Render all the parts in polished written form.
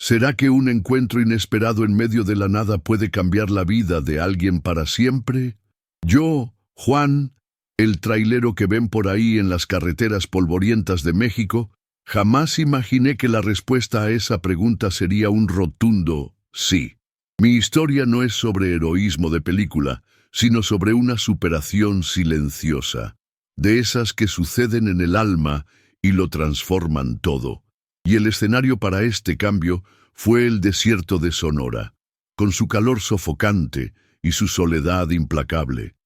¿Será que un encuentro inesperado en medio de la nada puede cambiar la vida de alguien para siempre? Yo, Juan, el trailero que ven por ahí en las carreteras polvorientas de México, jamás imaginé que la respuesta a esa pregunta sería un rotundo sí. Mi historia no es sobre heroísmo de película, sino sobre una superación silenciosa, de esas que suceden en el alma y lo transforman todo. Y el escenario para este cambio fue el desierto de Sonora, con su calor sofocante y su soledad implacable.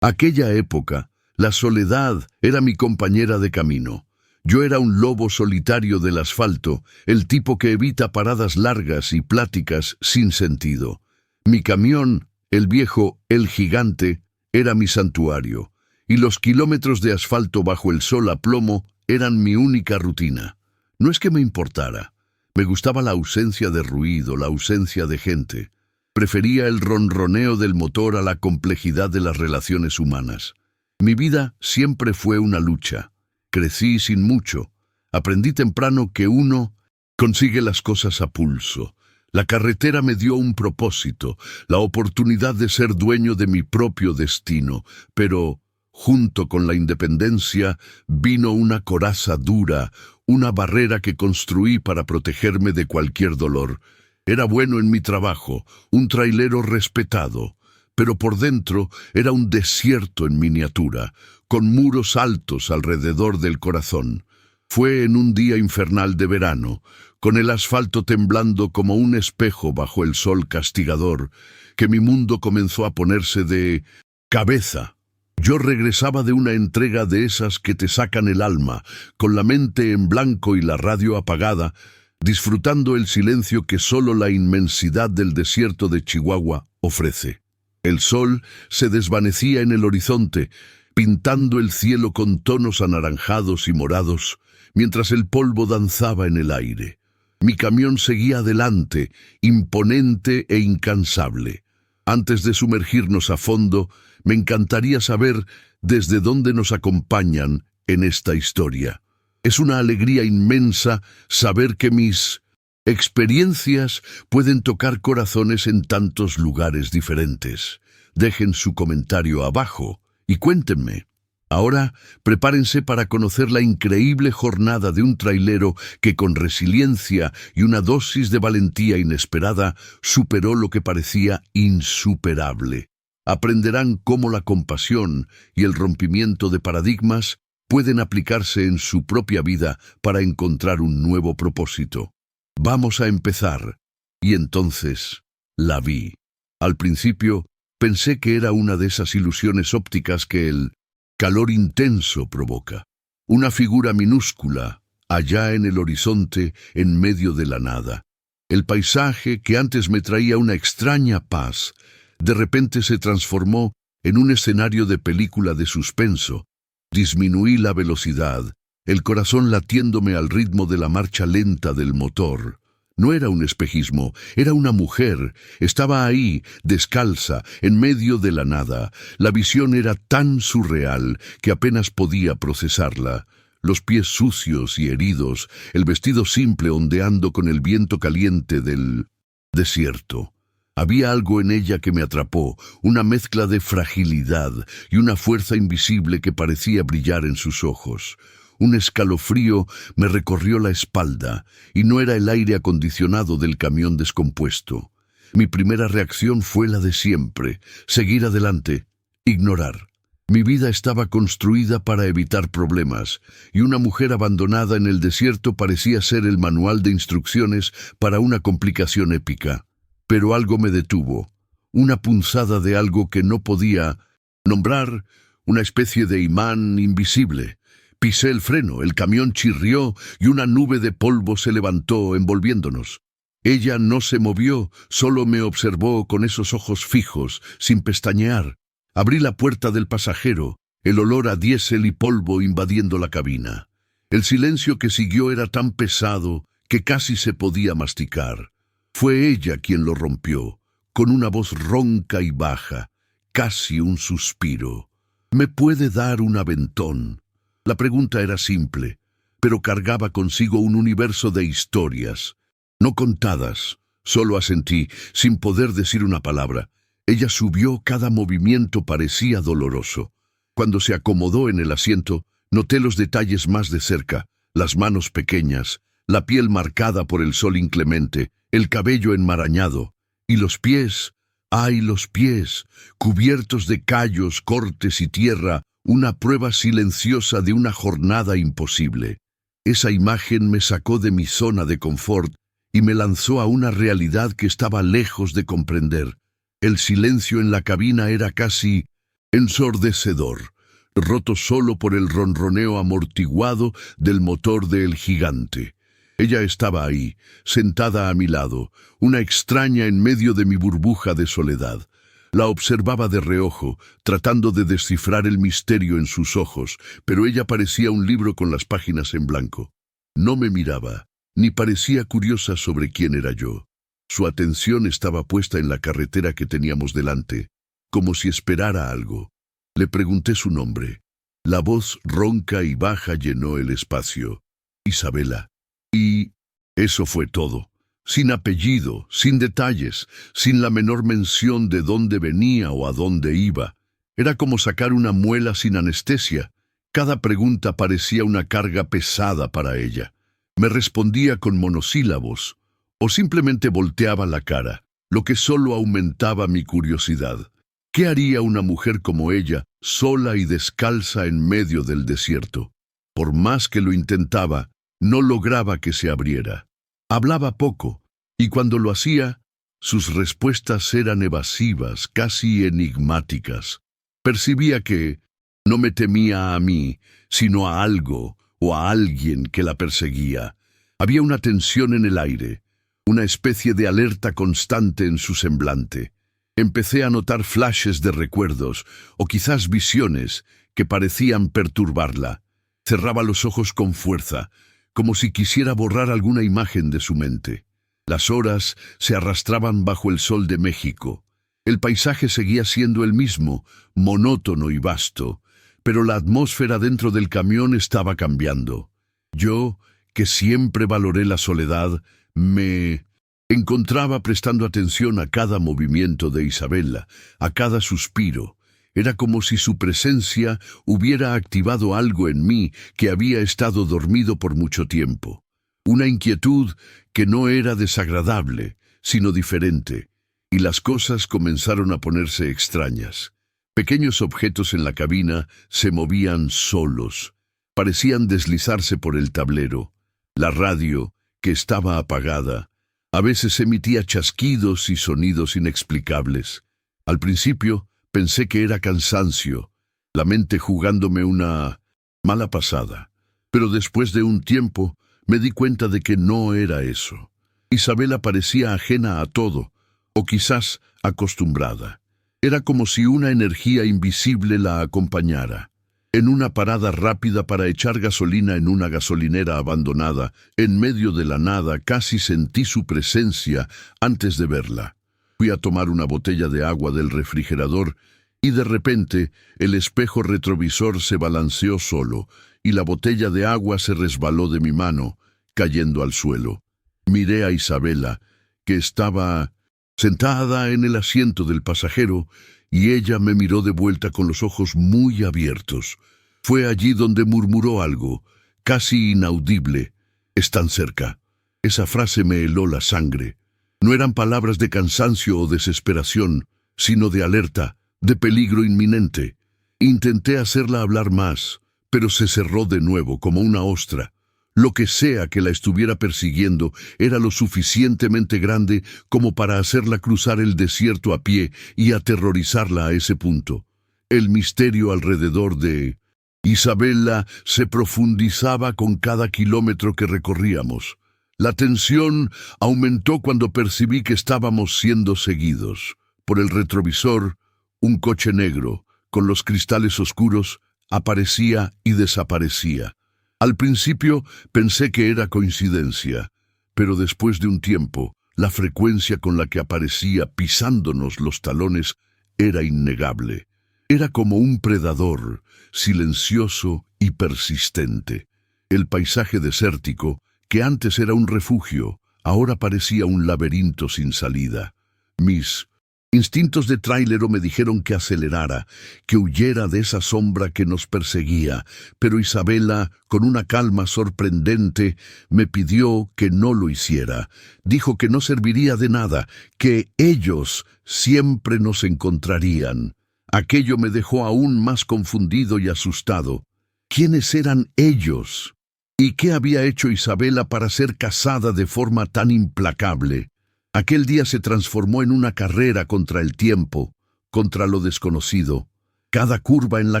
Aquella época, la soledad era mi compañera de camino. Yo era un lobo solitario del asfalto, el tipo que evita paradas largas y pláticas sin sentido. Mi camión, el viejo, el gigante, era mi santuario, y los kilómetros de asfalto bajo el sol a plomo eran mi única rutina. No es que me importara. Me gustaba la ausencia de ruido, la ausencia de gente. Prefería el ronroneo del motor a la complejidad de las relaciones humanas. Mi vida siempre fue una lucha. Crecí sin mucho. Aprendí temprano que uno consigue las cosas a pulso. La carretera me dio un propósito, la oportunidad de ser dueño de mi propio destino, pero junto con la independencia vino una coraza dura, una barrera que construí para protegerme de cualquier dolor. Era bueno en mi trabajo, un trailero respetado, pero por dentro era un desierto en miniatura, con muros altos alrededor del corazón. Fue en un día infernal de verano, con el asfalto temblando como un espejo bajo el sol castigador, que mi mundo comenzó a ponerse de cabeza. Yo regresaba de una entrega de esas que te sacan el alma, con la mente en blanco y la radio apagada, disfrutando el silencio que solo la inmensidad del desierto de Chihuahua ofrece. El sol se desvanecía en el horizonte, pintando el cielo con tonos anaranjados y morados, mientras el polvo danzaba en el aire. Mi camión seguía adelante, imponente e incansable. Antes de sumergirnos a fondo, me encantaría saber desde dónde nos acompañan en esta historia. Es una alegría inmensa saber que mis experiencias pueden tocar corazones en tantos lugares diferentes. Dejen su comentario abajo y cuéntenme. Ahora, prepárense para conocer la increíble jornada de un trailero que con resiliencia y una dosis de valentía inesperada superó lo que parecía insuperable. Aprenderán cómo la compasión y el rompimiento de paradigmas pueden aplicarse en su propia vida para encontrar un nuevo propósito. Vamos a empezar. Y entonces la vi. Al principio pensé que era una de esas ilusiones ópticas que el calor intenso provoca. Una figura minúscula, allá en el horizonte, en medio de la nada. El paisaje, que antes me traía una extraña paz, de repente se transformó en un escenario de película de suspenso. Disminuí la velocidad, el corazón latiéndome al ritmo de la marcha lenta del motor. No era un espejismo, era una mujer. Estaba ahí, descalza, en medio de la nada. La visión era tan surreal que apenas podía procesarla. Los pies sucios y heridos, el vestido simple ondeando con el viento caliente del desierto. Había algo en ella que me atrapó, una mezcla de fragilidad y una fuerza invisible que parecía brillar en sus ojos. Un escalofrío me recorrió la espalda, y no era el aire acondicionado del camión descompuesto. Mi primera reacción fue la de siempre, seguir adelante, ignorar. Mi vida estaba construida para evitar problemas, y una mujer abandonada en el desierto parecía ser el manual de instrucciones para una complicación épica. Pero algo me detuvo, una punzada de algo que no podía nombrar, una especie de imán invisible. Pisé el freno, el camión chirrió y una nube de polvo se levantó envolviéndonos. Ella no se movió, solo me observó con esos ojos fijos, sin pestañear. Abrí la puerta del pasajero, el olor a diésel y polvo invadiendo la cabina. El silencio que siguió era tan pesado que casi se podía masticar. Fue ella quien lo rompió, con una voz ronca y baja, casi un suspiro. ¿Me puede dar un aventón? La pregunta era simple, pero cargaba consigo un universo de historias. No contadas, solo asentí, sin poder decir una palabra. Ella subió, cada movimiento parecía doloroso. Cuando se acomodó en el asiento, noté los detalles más de cerca, las manos pequeñas, la piel marcada por el sol inclemente, el cabello enmarañado, y los pies, ¡ay, los pies!, cubiertos de callos, cortes y tierra, una prueba silenciosa de una jornada imposible. Esa imagen me sacó de mi zona de confort y me lanzó a una realidad que estaba lejos de comprender. El silencio en la cabina era casi ensordecedor, roto solo por el ronroneo amortiguado del motor del Gigante. Ella estaba ahí, sentada a mi lado, una extraña en medio de mi burbuja de soledad. La observaba de reojo, tratando de descifrar el misterio en sus ojos, pero ella parecía un libro con las páginas en blanco. No me miraba, ni parecía curiosa sobre quién era yo. Su atención estaba puesta en la carretera que teníamos delante, como si esperara algo. Le pregunté su nombre. La voz ronca y baja llenó el espacio. Isabela. Y eso fue todo. Sin apellido, sin detalles, sin la menor mención de dónde venía o a dónde iba. Era como sacar una muela sin anestesia. Cada pregunta parecía una carga pesada para ella. Me respondía con monosílabos, o simplemente volteaba la cara, lo que solo aumentaba mi curiosidad. ¿Qué haría una mujer como ella, sola y descalza en medio del desierto? Por más que lo intentaba, no lograba que se abriera. Hablaba poco, y cuando lo hacía, sus respuestas eran evasivas, casi enigmáticas. Percibía que no me temía a mí, sino a algo o a alguien que la perseguía. Había una tensión en el aire, una especie de alerta constante en su semblante. Empecé a notar flashes de recuerdos, o quizás visiones, que parecían perturbarla. Cerraba los ojos con fuerza, como si quisiera borrar alguna imagen de su mente. Las horas se arrastraban bajo el sol de México. El paisaje seguía siendo el mismo, monótono y vasto, pero la atmósfera dentro del camión estaba cambiando. Yo, que siempre valoré la soledad, me encontraba prestando atención a cada movimiento de Isabela, a cada suspiro. Era como si su presencia hubiera activado algo en mí que había estado dormido por mucho tiempo. Una inquietud que no era desagradable, sino diferente, y las cosas comenzaron a ponerse extrañas. Pequeños objetos en la cabina se movían solos, parecían deslizarse por el tablero. La radio, que estaba apagada, a veces emitía chasquidos y sonidos inexplicables. Al principio, pensé que era cansancio, la mente jugándome una mala pasada. Pero después de un tiempo, me di cuenta de que no era eso. Isabela parecía ajena a todo, o quizás acostumbrada. Era como si una energía invisible la acompañara. En una parada rápida para echar gasolina en una gasolinera abandonada, en medio de la nada, casi sentí su presencia antes de verla. Fui a tomar una botella de agua del refrigerador y de repente el espejo retrovisor se balanceó solo y la botella de agua se resbaló de mi mano, cayendo al suelo. Miré a Isabela, que estaba sentada en el asiento del pasajero, y ella me miró de vuelta con los ojos muy abiertos. Fue allí donde murmuró algo, casi inaudible. «Están cerca». Esa frase me heló la sangre. No eran palabras de cansancio o desesperación, sino de alerta, de peligro inminente. Intenté hacerla hablar más, pero se cerró de nuevo como una ostra. Lo que sea que la estuviera persiguiendo era lo suficientemente grande como para hacerla cruzar el desierto a pie y aterrorizarla a ese punto. El misterio alrededor de Isabela se profundizaba con cada kilómetro que recorríamos. La tensión aumentó cuando percibí que estábamos siendo seguidos. Por el retrovisor, un coche negro, con los cristales oscuros, aparecía y desaparecía. Al principio pensé que era coincidencia, pero después de un tiempo, la frecuencia con la que aparecía pisándonos los talones era innegable. Era como un predador, silencioso y persistente. El paisaje desértico, que antes era un refugio, ahora parecía un laberinto sin salida. Mis instintos de tráilero me dijeron que acelerara, que huyera de esa sombra que nos perseguía, pero Isabela, con una calma sorprendente, me pidió que no lo hiciera. Dijo que no serviría de nada, que ellos siempre nos encontrarían. Aquello me dejó aún más confundido y asustado. ¿Quiénes eran ellos? ¿Y qué había hecho Isabela para ser casada de forma tan implacable? Aquel día se transformó en una carrera contra el tiempo, contra lo desconocido. Cada curva en la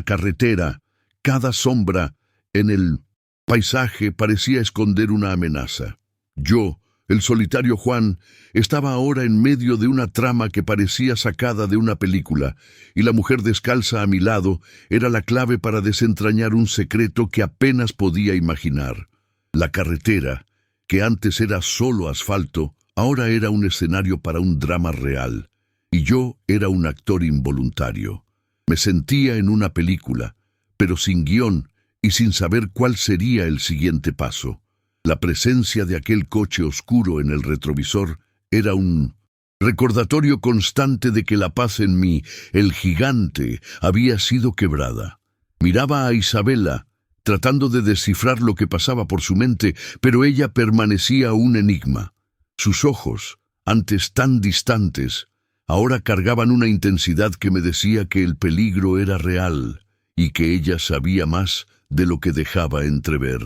carretera, cada sombra en el paisaje parecía esconder una amenaza. Yo, el solitario Juan, estaba ahora en medio de una trama que parecía sacada de una película, y la mujer descalza a mi lado era la clave para desentrañar un secreto que apenas podía imaginar. La carretera, que antes era solo asfalto, ahora era un escenario para un drama real, y yo era un actor involuntario. Me sentía en una película, pero sin guión y sin saber cuál sería el siguiente paso. La presencia de aquel coche oscuro en el retrovisor era un recordatorio constante de que la paz en mí, el gigante, había sido quebrada. Miraba a Isabela, tratando de descifrar lo que pasaba por su mente, pero ella permanecía un enigma. Sus ojos, antes tan distantes, ahora cargaban una intensidad que me decía que el peligro era real y que ella sabía más de lo que dejaba entrever.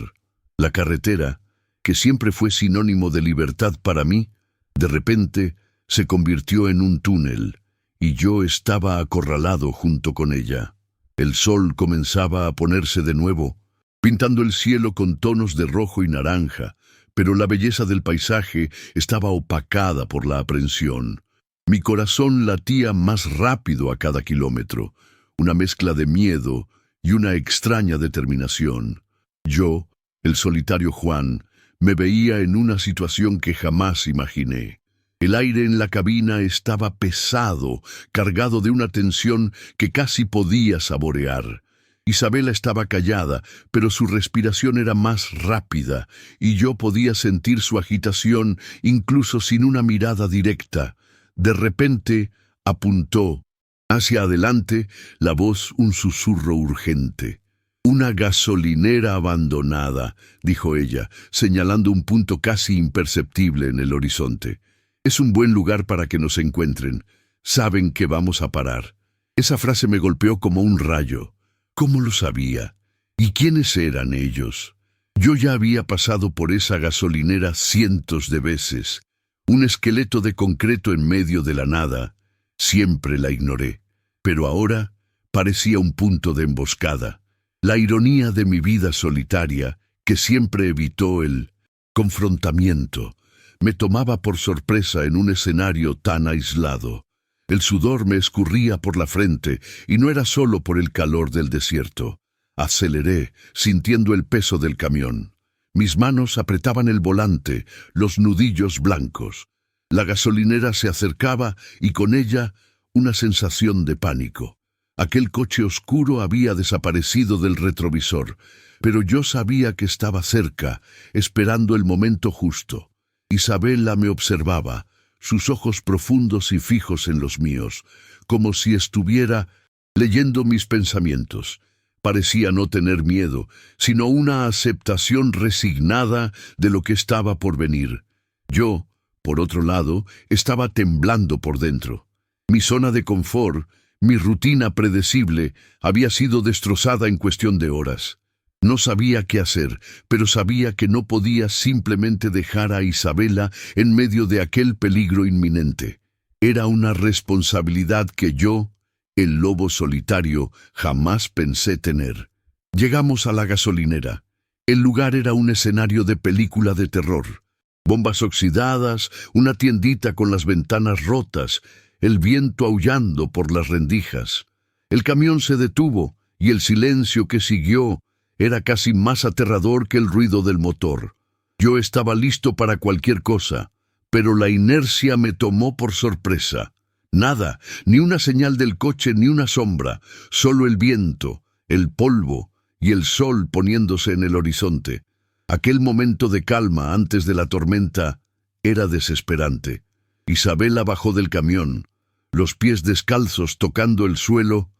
La carretera, que siempre fue sinónimo de libertad para mí, de repente se convirtió en un túnel, y yo estaba acorralado junto con ella. El sol comenzaba a ponerse de nuevo, pintando el cielo con tonos de rojo y naranja, pero la belleza del paisaje estaba opacada por la aprensión. Mi corazón latía más rápido a cada kilómetro, una mezcla de miedo y una extraña determinación. Yo, el solitario Juan, me veía en una situación que jamás imaginé. El aire en la cabina estaba pesado, cargado de una tensión que casi podía saborear. Isabela estaba callada, pero su respiración era más rápida, y yo podía sentir su agitación incluso sin una mirada directa. De repente, apuntó hacia adelante, la voz un susurro urgente. «Una gasolinera abandonada», dijo ella, señalando un punto casi imperceptible en el horizonte. «Es un buen lugar para que nos encuentren. Saben que vamos a parar». Esa frase me golpeó como un rayo. ¿Cómo lo sabía? ¿Y quiénes eran ellos? Yo ya había pasado por esa gasolinera cientos de veces. Un esqueleto de concreto en medio de la nada. Siempre la ignoré. Pero ahora parecía un punto de emboscada. La ironía de mi vida solitaria, que siempre evitó el confrontamiento, me tomaba por sorpresa en un escenario tan aislado. El sudor me escurría por la frente, y no era solo por el calor del desierto. Aceleré, sintiendo el peso del camión. Mis manos apretaban el volante, los nudillos blancos. La gasolinera se acercaba y con ella una sensación de pánico. Aquel coche oscuro había desaparecido del retrovisor, pero yo sabía que estaba cerca, esperando el momento justo. Isabela me observaba, sus ojos profundos y fijos en los míos, como si estuviera leyendo mis pensamientos. Parecía no tener miedo, sino una aceptación resignada de lo que estaba por venir. Yo, por otro lado, estaba temblando por dentro. Mi zona de confort, mi rutina predecible, había sido destrozada en cuestión de horas. No sabía qué hacer, pero sabía que no podía simplemente dejar a Isabela en medio de aquel peligro inminente. Era una responsabilidad que yo, el lobo solitario, jamás pensé tener. Llegamos a la gasolinera. El lugar era un escenario de película de terror. Bombas oxidadas, una tiendita con las ventanas rotas, el viento aullando por las rendijas. El camión se detuvo y el silencio que siguió era casi más aterrador que el ruido del motor. Yo estaba listo para cualquier cosa, pero la inercia me tomó por sorpresa. Nada, ni una señal del coche ni una sombra, solo el viento, el polvo y el sol poniéndose en el horizonte. Aquel momento de calma antes de la tormenta Era desesperante. Isabela bajó del camión, los pies descalzos tocando el suelo,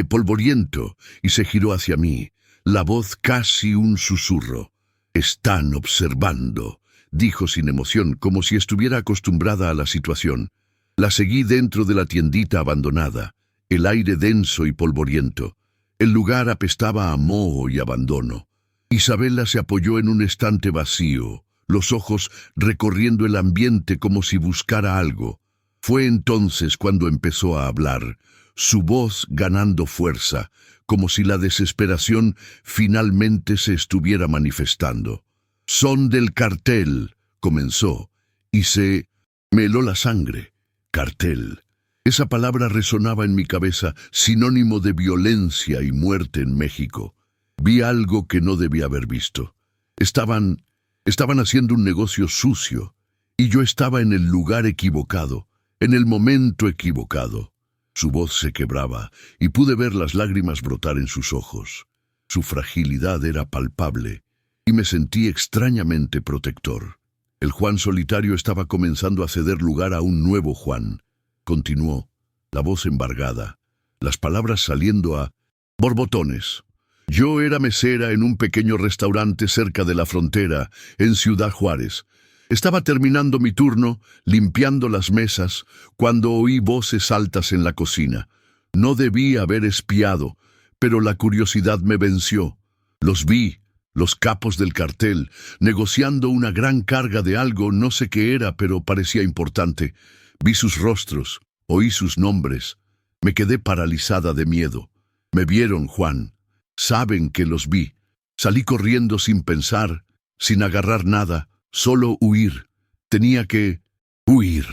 polvoriento, y se giró hacia mí, la voz casi un susurro. «Están observando», dijo sin emoción, como si estuviera acostumbrada a la situación. La seguí dentro de la tiendita abandonada, el aire denso y polvoriento. El lugar apestaba a moho y abandono. Isabela se apoyó en un estante vacío, los ojos recorriendo el ambiente como si buscara algo. Fue entonces cuando empezó a hablar, su voz ganando fuerza, como si la desesperación finalmente se estuviera manifestando. «Son del cartel», comenzó, y se me heló la sangre. Cartel. Esa palabra resonaba en mi cabeza, sinónimo de violencia y muerte en México. Vi algo que no debía haber visto. Estaban haciendo un negocio sucio, y yo estaba en el lugar equivocado, en el momento equivocado. Su voz se quebraba, y pude ver las lágrimas brotar en sus ojos. Su fragilidad era palpable, y me sentí extrañamente protector. El Juan solitario estaba comenzando a ceder lugar a un nuevo Juan. Continuó, la voz embargada, las palabras saliendo a borbotones. Yo era mesera en un pequeño restaurante cerca de la frontera, en Ciudad Juárez. Estaba terminando mi turno, limpiando las mesas, cuando oí voces altas en la cocina. No debí haber espiado, pero la curiosidad me venció. Los vi, los capos del cartel, negociando una gran carga de algo, no sé qué era, pero parecía importante. Vi sus rostros, oí sus nombres. Me quedé paralizada de miedo. Me vieron, Juan. Saben que los vi. Salí corriendo sin pensar, sin agarrar nada, solo huir. Tenía que huir.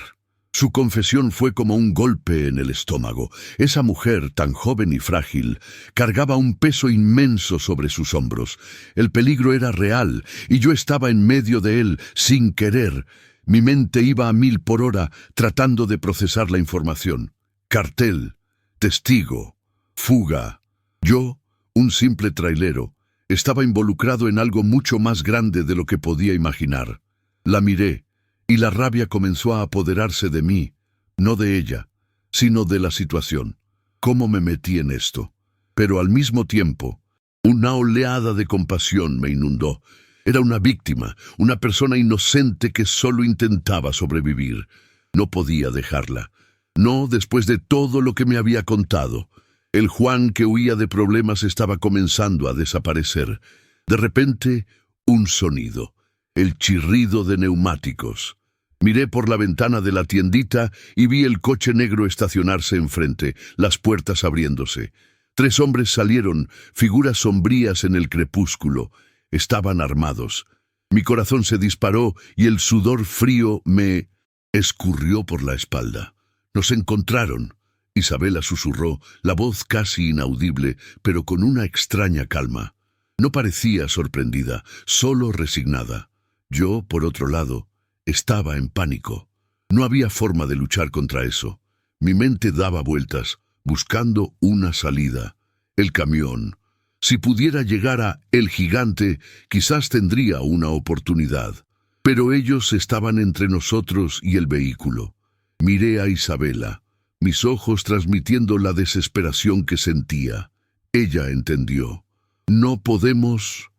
Su confesión fue como un golpe en el estómago. Esa mujer, tan joven y frágil, cargaba un peso inmenso sobre sus hombros. El peligro era real, y yo estaba en medio de él, sin querer. Mi mente iba a 1000 por hora, tratando de procesar la información. Cartel, testigo, fuga. Yo, un simple trailero, estaba involucrado en algo mucho más grande de lo que podía imaginar. La miré, y la rabia comenzó a apoderarse de mí, no de ella, sino de la situación. ¿Cómo me metí en esto? Pero al mismo tiempo, una oleada de compasión me inundó. Era una víctima, una persona inocente que solo intentaba sobrevivir. No podía dejarla. No después de todo lo que me había contado. El Juan que huía de problemas estaba comenzando a desaparecer. De repente, un sonido. El chirrido de neumáticos. Miré por la ventana de la tiendita y vi el coche negro estacionarse enfrente, las puertas abriéndose. 3 hombres salieron, figuras sombrías en el crepúsculo. Estaban armados. Mi corazón se disparó y el sudor frío me escurrió por la espalda. Nos encontraron. Isabela susurró, la voz casi inaudible, pero con una extraña calma. No parecía sorprendida, solo resignada. Yo, por otro lado, estaba en pánico. No había forma de luchar contra eso. Mi mente daba vueltas, buscando una salida. El camión. Si pudiera llegar a El Gigante, quizás tendría una oportunidad. Pero ellos estaban entre nosotros y el vehículo. Miré a Isabela, mis ojos transmitiendo la desesperación que sentía. Ella entendió. «No podemos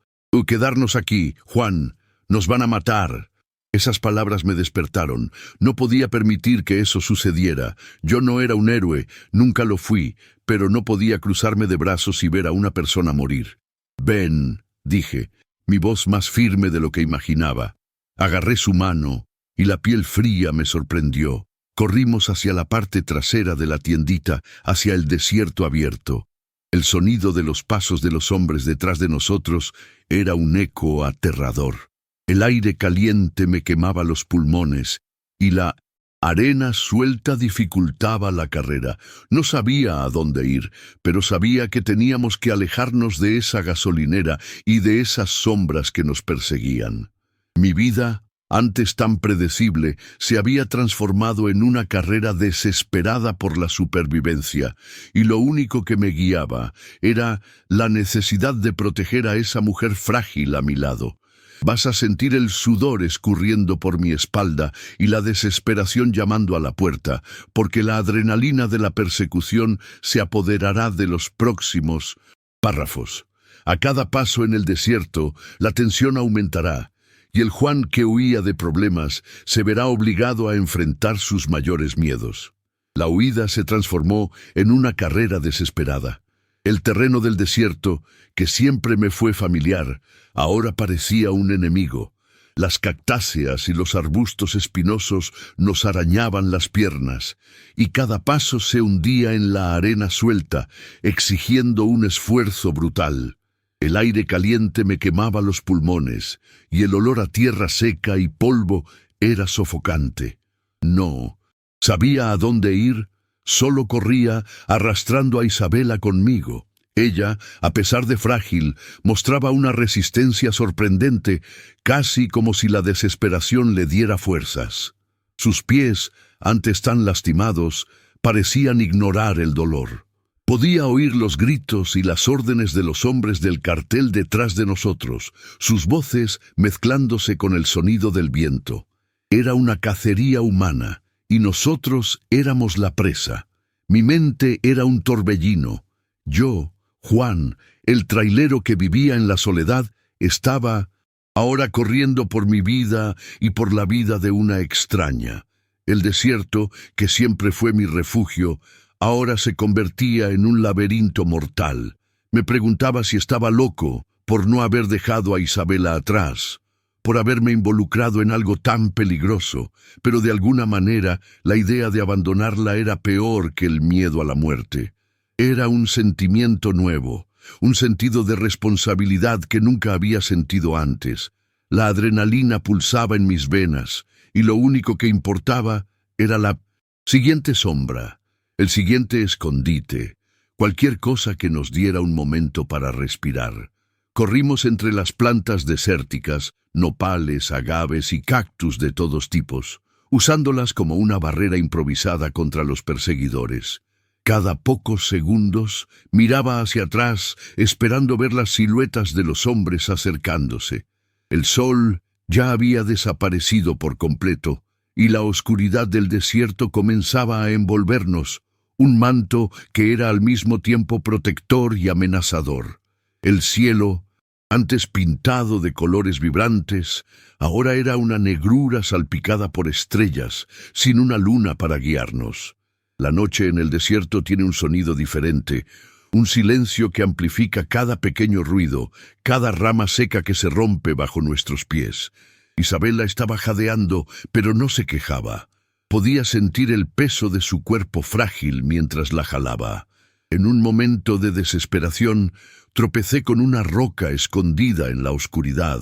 quedarnos aquí, Juan. Nos van a matar». Esas palabras me despertaron. No podía permitir que eso sucediera. Yo no era un héroe, nunca lo fui, pero no podía cruzarme de brazos y ver a una persona morir. «Ven», dije, mi voz más firme de lo que imaginaba. Agarré su mano, y la piel fría me sorprendió. Corrimos hacia la parte trasera de la tiendita, hacia el desierto abierto. El sonido de los pasos de los hombres detrás de nosotros era un eco aterrador. El aire caliente me quemaba los pulmones, y la arena suelta dificultaba la carrera. No sabía a dónde ir, pero sabía que teníamos que alejarnos de esa gasolinera y de esas sombras que nos perseguían. Mi vida, antes tan predecible, se había transformado en una carrera desesperada por la supervivencia, y lo único que me guiaba era la necesidad de proteger a esa mujer frágil a mi lado. Vas a sentir el sudor escurriendo por mi espalda y la desesperación llamando a la puerta, porque la adrenalina de la persecución se apoderará de los próximos párrafos. A cada paso en el desierto, la tensión aumentará, y el Juan que huía de problemas se verá obligado a enfrentar sus mayores miedos. La huida se transformó en una carrera desesperada. El terreno del desierto, que siempre me fue familiar, ahora parecía un enemigo. Las cactáceas y los arbustos espinosos nos arañaban las piernas, y cada paso se hundía en la arena suelta, exigiendo un esfuerzo brutal. El aire caliente me quemaba los pulmones, y el olor a tierra seca y polvo era sofocante. No sabía a dónde ir, solo corría arrastrando a Isabela conmigo. Ella, a pesar de frágil, mostraba una resistencia sorprendente, casi como si la desesperación le diera fuerzas. Sus pies, antes tan lastimados, parecían ignorar el dolor. Podía oír los gritos y las órdenes de los hombres del cartel detrás de nosotros, sus voces mezclándose con el sonido del viento. Era una cacería humana, y nosotros éramos la presa. Mi mente era un torbellino. Yo, Juan, el trailero que vivía en la soledad, estaba ahora corriendo por mi vida y por la vida de una extraña. El desierto, que siempre fue mi refugio, ahora se convertía en un laberinto mortal. Me preguntaba si estaba loco por no haber dejado a Isabela atrás, por haberme involucrado en algo tan peligroso, pero de alguna manera la idea de abandonarla era peor que el miedo a la muerte. Era un sentimiento nuevo, un sentido de responsabilidad que nunca había sentido antes. La adrenalina pulsaba en mis venas, y lo único que importaba era la siguiente sombra, el siguiente escondite, cualquier cosa que nos diera un momento para respirar. Corrimos entre las plantas desérticas, nopales, agaves y cactus de todos tipos, usándolas como una barrera improvisada contra los perseguidores. Cada pocos segundos miraba hacia atrás, esperando ver las siluetas de los hombres acercándose. El sol ya había desaparecido por completo, y la oscuridad del desierto comenzaba a envolvernos, un manto que era al mismo tiempo protector y amenazador. El cielo, antes pintado de colores vibrantes, ahora era una negrura salpicada por estrellas, sin una luna para guiarnos. La noche en el desierto tiene un sonido diferente, un silencio que amplifica cada pequeño ruido, cada rama seca que se rompe bajo nuestros pies. Isabela estaba jadeando, pero no se quejaba. Podía sentir el peso de su cuerpo frágil mientras la jalaba. En un momento de desesperación, tropecé con una roca escondida en la oscuridad,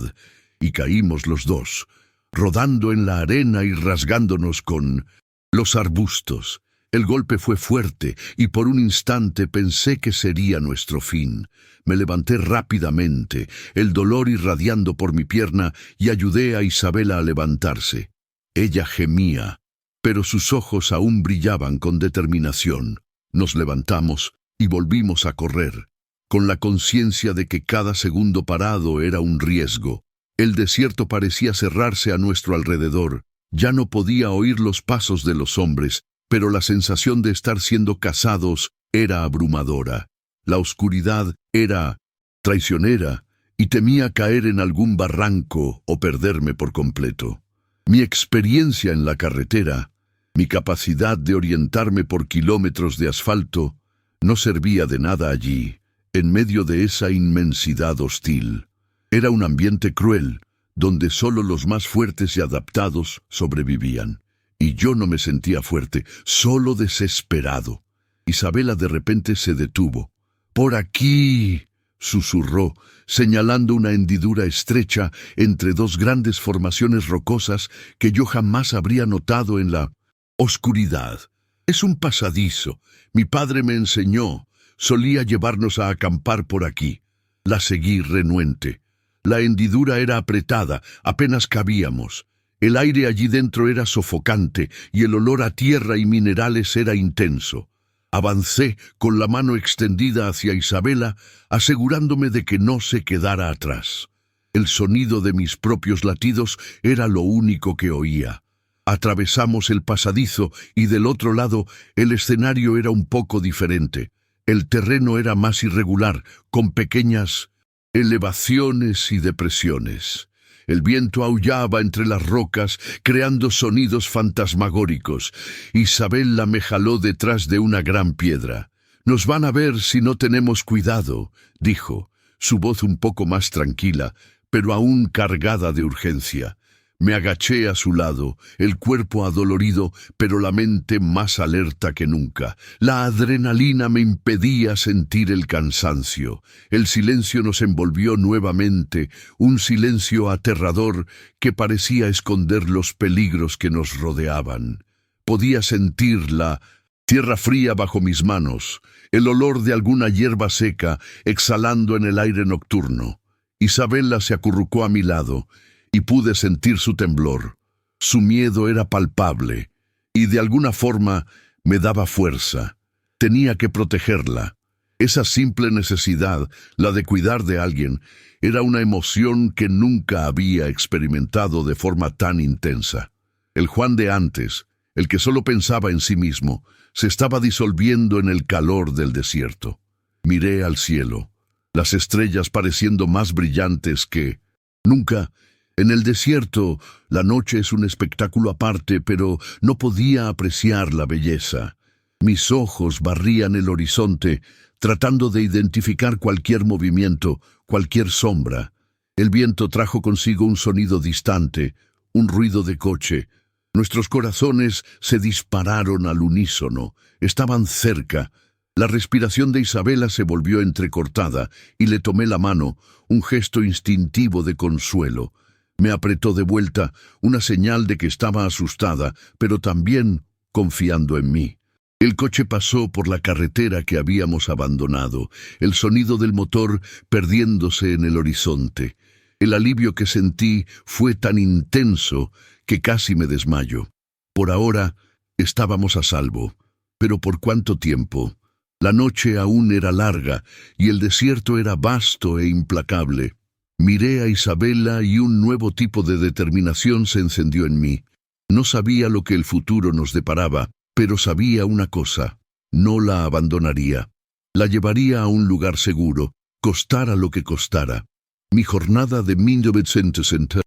y caímos los dos, rodando en la arena y rasgándonos con los arbustos. El golpe fue fuerte, y por un instante pensé que sería nuestro fin. Me levanté rápidamente, el dolor irradiando por mi pierna, y ayudé a Isabela a levantarse. Ella gemía, pero sus ojos aún brillaban con determinación. Nos levantamos y volvimos a correr, con la conciencia de que cada segundo parado era un riesgo. El desierto parecía cerrarse a nuestro alrededor. Ya no podía oír los pasos de los hombres, pero la sensación de estar siendo cazados era abrumadora. La oscuridad era traicionera, y temía caer en algún barranco o perderme por completo. Mi experiencia en la carretera, mi capacidad de orientarme por kilómetros de asfalto, no servía de nada allí, en medio de esa inmensidad hostil. Era un ambiente cruel, donde solo los más fuertes y adaptados sobrevivían. Y yo no me sentía fuerte, solo desesperado. Isabela de repente se detuvo. «¡Por aquí!», susurró, señalando una hendidura estrecha entre dos grandes formaciones rocosas que yo jamás habría notado en la oscuridad. «Es un pasadizo. Mi padre me enseñó. Solía llevarnos a acampar por aquí». La seguí renuente. La hendidura era apretada, apenas cabíamos. El aire allí dentro era sofocante y el olor a tierra y minerales era intenso. Avancé con la mano extendida hacia Isabela, asegurándome de que no se quedara atrás. El sonido de mis propios latidos era lo único que oía. Atravesamos el pasadizo y del otro lado el escenario era un poco diferente. El terreno era más irregular, con pequeñas elevaciones y depresiones. El viento aullaba entre las rocas, creando sonidos fantasmagóricos. Isabela me jaló detrás de una gran piedra. «Nos van a ver si no tenemos cuidado», dijo, su voz un poco más tranquila, pero aún cargada de urgencia. Me agaché a su lado, el cuerpo adolorido, pero la mente más alerta que nunca. La adrenalina me impedía sentir el cansancio. El silencio nos envolvió nuevamente, un silencio aterrador que parecía esconder los peligros que nos rodeaban. Podía sentir la tierra fría bajo mis manos, el olor de alguna hierba seca exhalando en el aire nocturno. Isabela se acurrucó a mi lado, y pude sentir su temblor. Su miedo era palpable, y de alguna forma me daba fuerza. Tenía que protegerla. Esa simple necesidad, la de cuidar de alguien, era una emoción que nunca había experimentado de forma tan intensa. El Juan de antes, el que solo pensaba en sí mismo, se estaba disolviendo en el calor del desierto. Miré al cielo, las estrellas pareciendo más brillantes que nunca. En el desierto, la noche es un espectáculo aparte, pero no podía apreciar la belleza. Mis ojos barrían el horizonte, tratando de identificar cualquier movimiento, cualquier sombra. El viento trajo consigo un sonido distante, un ruido de coche. Nuestros corazones se dispararon al unísono. Estaban cerca. La respiración de Isabela se volvió entrecortada y le tomé la mano, un gesto instintivo de consuelo. Me apretó de vuelta, una señal de que estaba asustada, pero también confiando en mí. El coche pasó por la carretera que habíamos abandonado, el sonido del motor perdiéndose en el horizonte. El alivio que sentí fue tan intenso que casi me desmayo. Por ahora estábamos a salvo, pero ¿por cuánto tiempo? La noche aún era larga y el desierto era vasto e implacable. Miré a Isabela y un nuevo tipo de determinación se encendió en mí. No sabía lo que el futuro nos deparaba, pero sabía una cosa: no la abandonaría. La llevaría a un lugar seguro, costara lo que costara. Mi jornada de 1960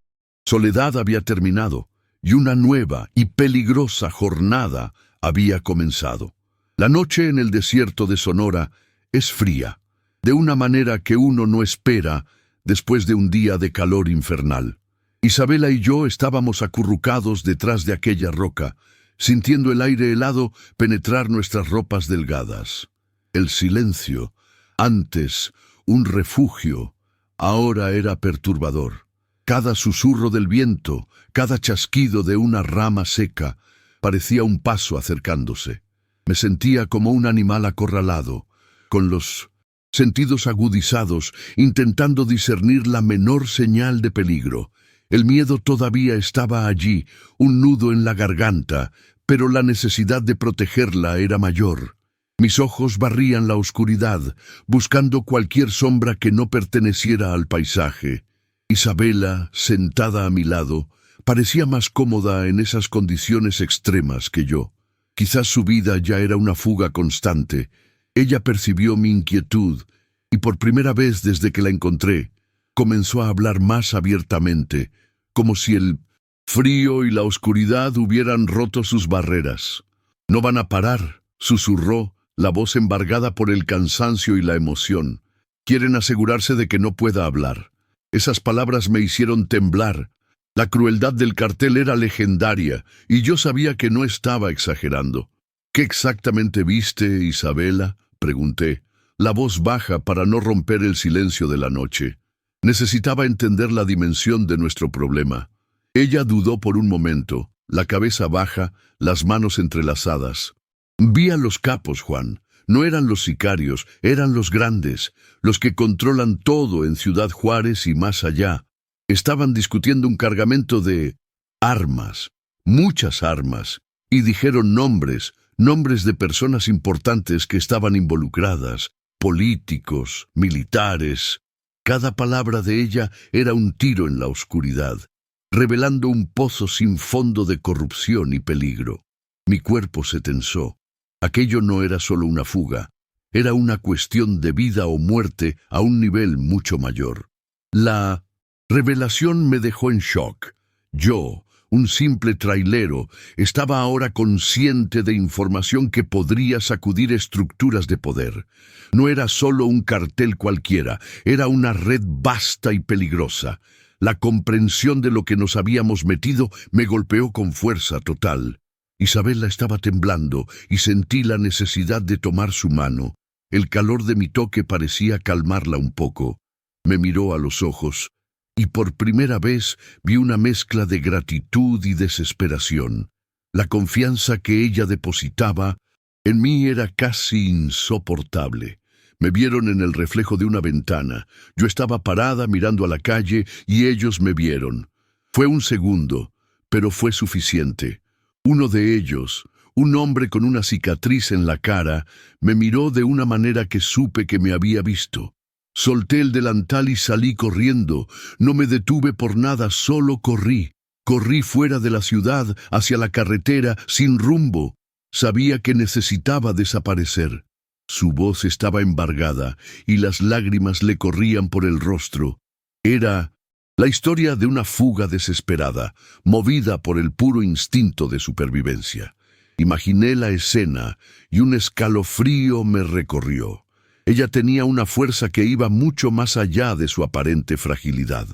soledad había terminado, y una nueva y peligrosa jornada había comenzado. La noche en el desierto de Sonora es fría, de una manera que uno no espera después de un día de calor infernal. Isabela y yo estábamos acurrucados detrás de aquella roca, sintiendo el aire helado penetrar nuestras ropas delgadas. El silencio, antes un refugio, ahora era perturbador. Cada susurro del viento, cada chasquido de una rama seca, parecía un paso acercándose. Me sentía como un animal acorralado, con los sentidos agudizados, intentando discernir la menor señal de peligro. El miedo todavía estaba allí, un nudo en la garganta, pero la necesidad de protegerla era mayor. Mis ojos barrían la oscuridad, buscando cualquier sombra que no perteneciera al paisaje. Isabela, sentada a mi lado, parecía más cómoda en esas condiciones extremas que yo. Quizás su vida ya era una fuga constante. Ella percibió mi inquietud y por primera vez desde que la encontré, comenzó a hablar más abiertamente, como si el frío y la oscuridad hubieran roto sus barreras. «No van a parar», susurró, la voz embargada por el cansancio y la emoción. «Quieren asegurarse de que no pueda hablar». Esas palabras me hicieron temblar. La crueldad del cartel era legendaria, y yo sabía que no estaba exagerando. «¿Qué exactamente viste, Isabela?», pregunté, la voz baja para no romper el silencio de la noche. Necesitaba entender la dimensión de nuestro problema. Ella dudó por un momento, la cabeza baja, las manos entrelazadas. «Vi a los capos, Juan. No eran los sicarios, eran los grandes, los que controlan todo en Ciudad Juárez y más allá. Estaban discutiendo un cargamento de armas, muchas armas, y dijeron nombres de personas importantes que estaban involucradas, políticos, militares. Cada palabra de ella era un tiro en la oscuridad, revelando un pozo sin fondo de corrupción y peligro. Mi cuerpo se tensó. Aquello no era solo una fuga, era una cuestión de vida o muerte a un nivel mucho mayor. La revelación me dejó en shock. Yo, un simple trailero, estaba ahora consciente de información que podría sacudir estructuras de poder. No era solo un cartel cualquiera, era una red vasta y peligrosa. La comprensión de lo que nos habíamos metido me golpeó con fuerza total. Isabela estaba temblando y sentí la necesidad de tomar su mano. El calor de mi toque parecía calmarla un poco. Me miró a los ojos y por primera vez vi una mezcla de gratitud y desesperación. La confianza que ella depositaba en mí era casi insoportable. Me vieron en el reflejo de una ventana. Yo estaba parada mirando a la calle y ellos me vieron. Fue un segundo, pero fue suficiente. Uno de ellos, un hombre con una cicatriz en la cara, me miró de una manera que supe que me había visto. Solté el delantal y salí corriendo. No me detuve por nada, solo corrí. Corrí fuera de la ciudad, hacia la carretera, sin rumbo. Sabía que necesitaba desaparecer. Su voz estaba embargada y las lágrimas le corrían por el rostro. Era la historia de una fuga desesperada, movida por el puro instinto de supervivencia. Imaginé la escena y un escalofrío me recorrió. Ella tenía una fuerza que iba mucho más allá de su aparente fragilidad.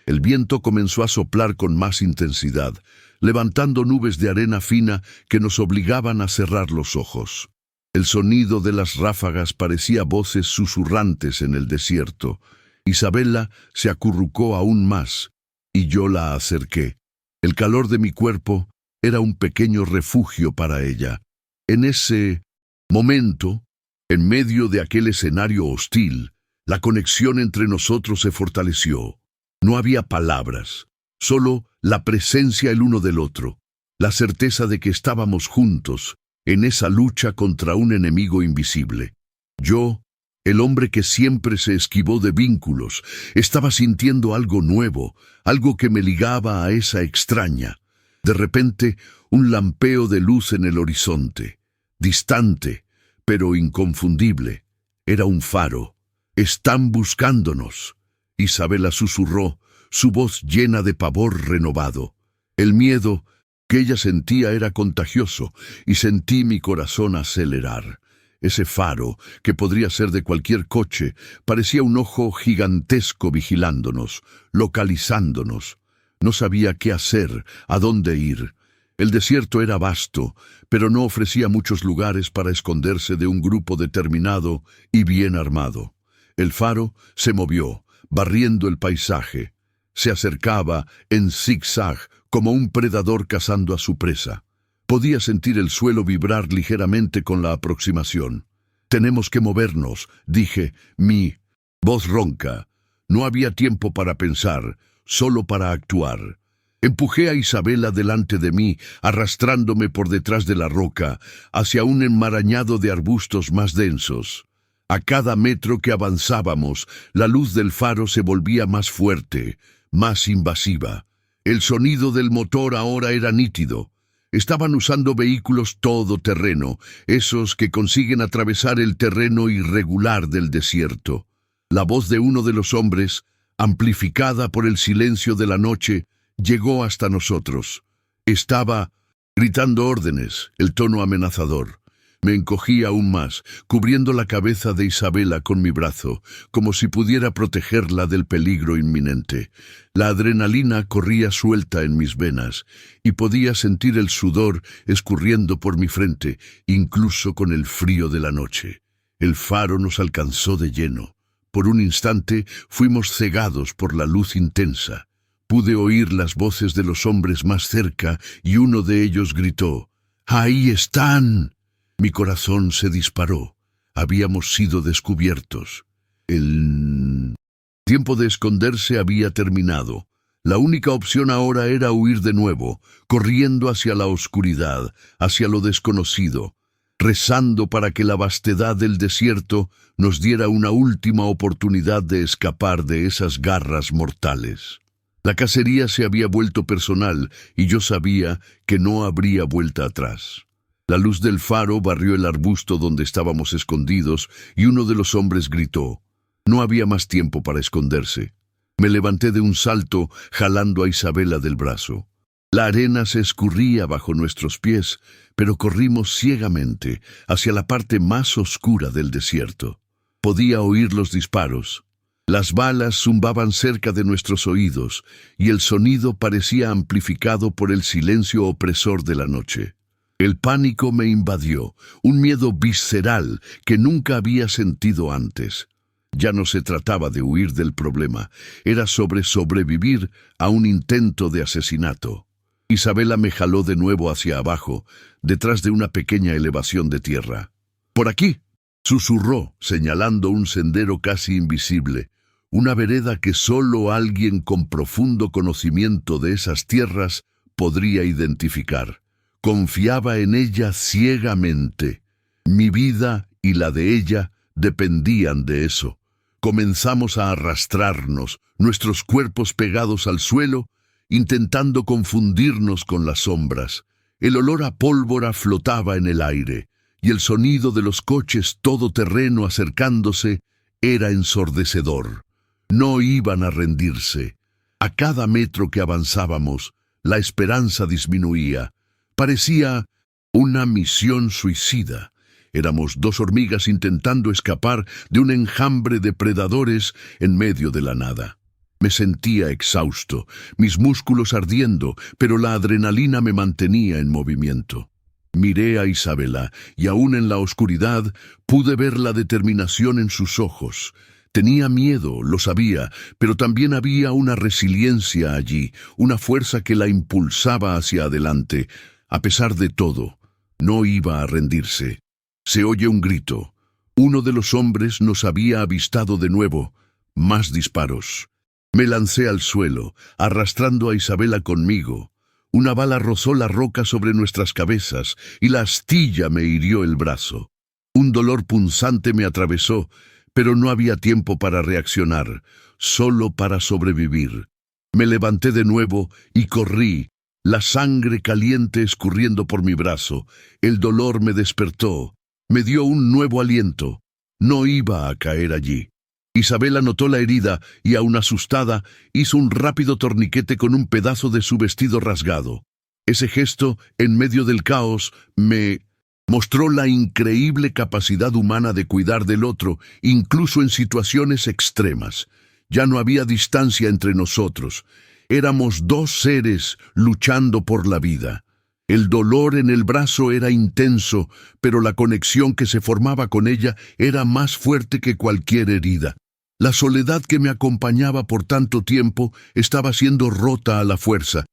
El viento comenzó a soplar con más intensidad, levantando nubes de arena fina que nos obligaban a cerrar los ojos. El sonido de las ráfagas parecía voces susurrantes en el desierto. Isabela se acurrucó aún más, y yo la acerqué. El calor de mi cuerpo era un pequeño refugio para ella. En ese momento, en medio de aquel escenario hostil, la conexión entre nosotros se fortaleció. No había palabras, solo la presencia el uno del otro, la certeza de que estábamos juntos en esa lucha contra un enemigo invisible. Yo, el hombre que siempre se esquivó de vínculos, estaba sintiendo algo nuevo, algo que me ligaba a esa extraña. De repente, un lampeo de luz en el horizonte, distante, pero inconfundible. Era un faro. «Están buscándonos», Isabela susurró, su voz llena de pavor renovado. El miedo que ella sentía era contagioso, y sentí mi corazón acelerar. Ese faro, que podría ser de cualquier coche, parecía un ojo gigantesco vigilándonos, localizándonos. No sabía qué hacer, a dónde ir. El desierto era vasto, pero no ofrecía muchos lugares para esconderse de un grupo determinado y bien armado. El faro se movió, barriendo el paisaje. Se acercaba en zigzag, como un predador cazando a su presa. Podía sentir el suelo vibrar ligeramente con la aproximación. «Tenemos que movernos», dije, mi voz ronca. No había tiempo para pensar, solo para actuar. Empujé a Isabela delante de mí, arrastrándome por detrás de la roca, hacia un enmarañado de arbustos más densos. A cada metro que avanzábamos, la luz del faro se volvía más fuerte, más invasiva. El sonido del motor ahora era nítido. Estaban usando vehículos todoterreno, esos que consiguen atravesar el terreno irregular del desierto. La voz de uno de los hombres, amplificada por el silencio de la noche, llegó hasta nosotros. Estaba gritando órdenes, el tono amenazador. Me encogí aún más, cubriendo la cabeza de Isabela con mi brazo, como si pudiera protegerla del peligro inminente. La adrenalina corría suelta en mis venas, y podía sentir el sudor escurriendo por mi frente, incluso con el frío de la noche. El faro nos alcanzó de lleno. Por un instante fuimos cegados por la luz intensa. Pude oír las voces de los hombres más cerca, y uno de ellos gritó: «¡Ahí están!». Mi corazón se disparó. Habíamos sido descubiertos. El tiempo de esconderse había terminado. La única opción ahora era huir de nuevo, corriendo hacia la oscuridad, hacia lo desconocido. rezando para que la vastedad del desierto nos diera una última oportunidad de escapar de esas garras mortales. La cacería se había vuelto personal y yo sabía que no habría vuelta atrás. La luz del faro barrió el arbusto donde estábamos escondidos y uno de los hombres gritó. No había más tiempo para esconderse. Me levanté de un salto, jalando a Isabela del brazo. La arena se escurría bajo nuestros pies, pero corrimos ciegamente hacia la parte más oscura del desierto. Podía oír los disparos. Las balas zumbaban cerca de nuestros oídos, y el sonido parecía amplificado por el silencio opresor de la noche. El pánico me invadió, un miedo visceral que nunca había sentido antes. Ya no se trataba de huir del problema, era sobre sobrevivir a un intento de asesinato. Isabela me jaló de nuevo hacia abajo, detrás de una pequeña elevación de tierra. «¡Por aquí!», susurró, señalando un sendero casi invisible, una vereda que solo alguien con profundo conocimiento de esas tierras podría identificar. Confiaba en ella ciegamente. Mi vida y la de ella dependían de eso. Comenzamos a arrastrarnos, nuestros cuerpos pegados al suelo, intentando confundirnos con las sombras. El olor a pólvora flotaba en el aire, y el sonido de los coches todoterreno acercándose era ensordecedor. No iban a rendirse. A cada metro que avanzábamos, la esperanza disminuía. Parecía una misión suicida. Éramos dos hormigas intentando escapar de un enjambre de predadores en medio de la nada. Me sentía exhausto, mis músculos ardiendo, pero la adrenalina me mantenía en movimiento. Miré a Isabela, y aún en la oscuridad pude ver la determinación en sus ojos. Tenía miedo, lo sabía, pero también había una resiliencia allí, una fuerza que la impulsaba hacia adelante. A pesar de todo, no iba a rendirse. Se oye un grito. Uno de los hombres nos había avistado de nuevo. Más disparos. Me lancé al suelo, arrastrando a Isabela conmigo. Una bala rozó la roca sobre nuestras cabezas y la astilla me hirió el brazo. Un dolor punzante me atravesó, pero no había tiempo para reaccionar, solo para sobrevivir. Me levanté de nuevo y corrí, la sangre caliente escurriendo por mi brazo. El dolor me despertó, me dio un nuevo aliento. No iba a caer allí. Isabela notó la herida y, aún asustada, hizo un rápido torniquete con un pedazo de su vestido rasgado. Ese gesto, en medio del caos, me mostró la increíble capacidad humana de cuidar del otro, incluso en situaciones extremas. Ya no había distancia entre nosotros. Éramos dos seres luchando por la vida. El dolor en el brazo era intenso, pero la conexión que se formaba con ella era más fuerte que cualquier herida. La soledad que me acompañaba por tanto tiempo estaba siendo rota a la fuerza.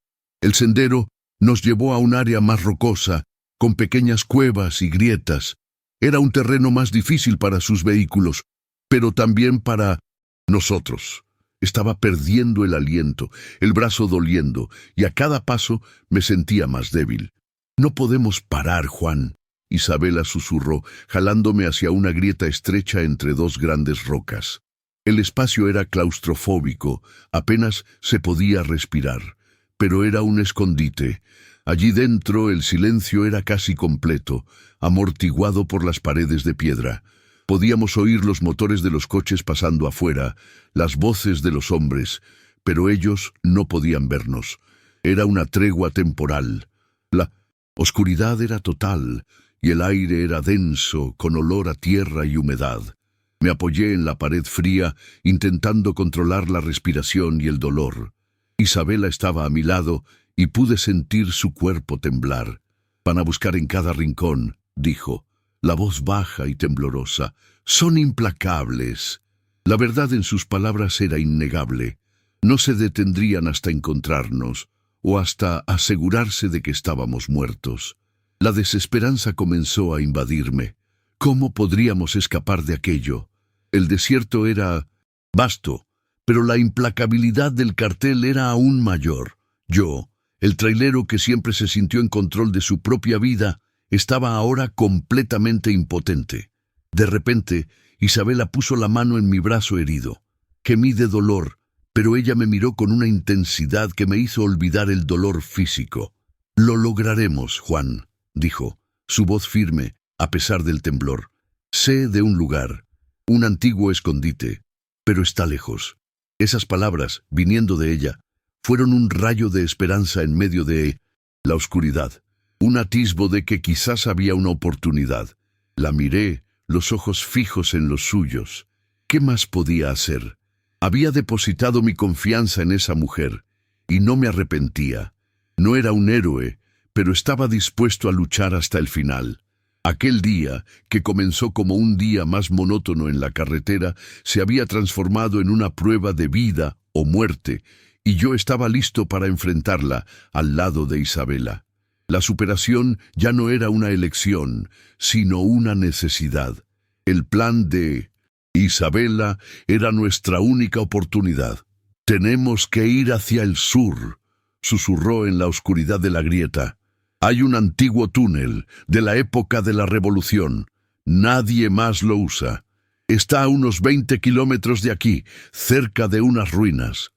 El sendero nos llevó a un área más rocosa, con pequeñas cuevas y grietas. Era un terreno más difícil para sus vehículos, pero también para nosotros. Estaba perdiendo el aliento, el brazo doliendo, y a cada paso me sentía más débil. «No podemos parar, Juan», Isabela susurró, jalándome hacia una grieta estrecha entre dos grandes rocas. El espacio era claustrofóbico, apenas se podía respirar, pero era un escondite. Allí dentro el silencio era casi completo, amortiguado por las paredes de piedra. Podíamos oír los motores de los coches pasando afuera, las voces de los hombres, pero ellos no podían vernos. Era una tregua temporal. La oscuridad era total, y el aire era denso, con olor a tierra y humedad. Me apoyé en la pared fría, intentando controlar la respiración y el dolor. Isabela estaba a mi lado, y pude sentir su cuerpo temblar. «Van a buscar en cada rincón», dijo, la voz baja y temblorosa. «Son implacables». La verdad en sus palabras era innegable. No se detendrían hasta encontrarnos, o hasta asegurarse de que estábamos muertos. La desesperanza comenzó a invadirme. ¿Cómo podríamos escapar de aquello? El desierto era vasto, pero la implacabilidad del cartel era aún mayor. Yo, el trailero que siempre se sintió en control de su propia vida, Estaba ahora completamente impotente. De repente, Isabela puso la mano en mi brazo herido. Gemí de dolor, pero ella me miró con una intensidad que me hizo olvidar el dolor físico. «Lo lograremos, Juan», dijo, su voz firme, a pesar del temblor. «Sé de un lugar, un antiguo escondite, pero está lejos». Esas palabras, viniendo de ella, fueron un rayo de esperanza en medio de la oscuridad, un atisbo de que quizás había una oportunidad. La miré, los ojos fijos en los suyos. ¿Qué más podía hacer? Había depositado mi confianza en esa mujer, y no me arrepentía. No era un héroe, pero estaba dispuesto a luchar hasta el final. Aquel día, que comenzó como un día más monótono en la carretera, se había transformado en una prueba de vida o muerte, y yo estaba listo para enfrentarla al lado de Isabela. La superación ya no era una elección, sino una necesidad. El plan de Isabela era nuestra única oportunidad. «Tenemos que ir hacia el sur», susurró en la oscuridad de la grieta. «Hay un antiguo túnel de la época de la Revolución. Nadie más lo usa. Está a unos 20 kilómetros de aquí, cerca de unas ruinas».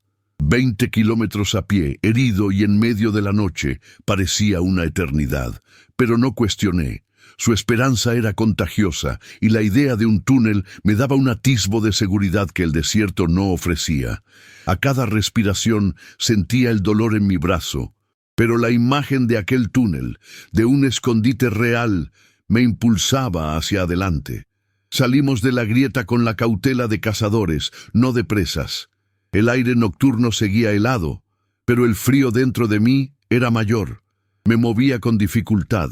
20 kilómetros a pie, herido y en medio de la noche, parecía una eternidad. Pero no cuestioné. Su esperanza era contagiosa, y la idea de un túnel me daba un atisbo de seguridad que el desierto no ofrecía. A cada respiración sentía el dolor en mi brazo, pero la imagen de aquel túnel, de un escondite real, me impulsaba hacia adelante. Salimos de la grieta con la cautela de cazadores, no de presas. El aire nocturno seguía helado, pero el frío dentro de mí era mayor. Me movía con dificultad,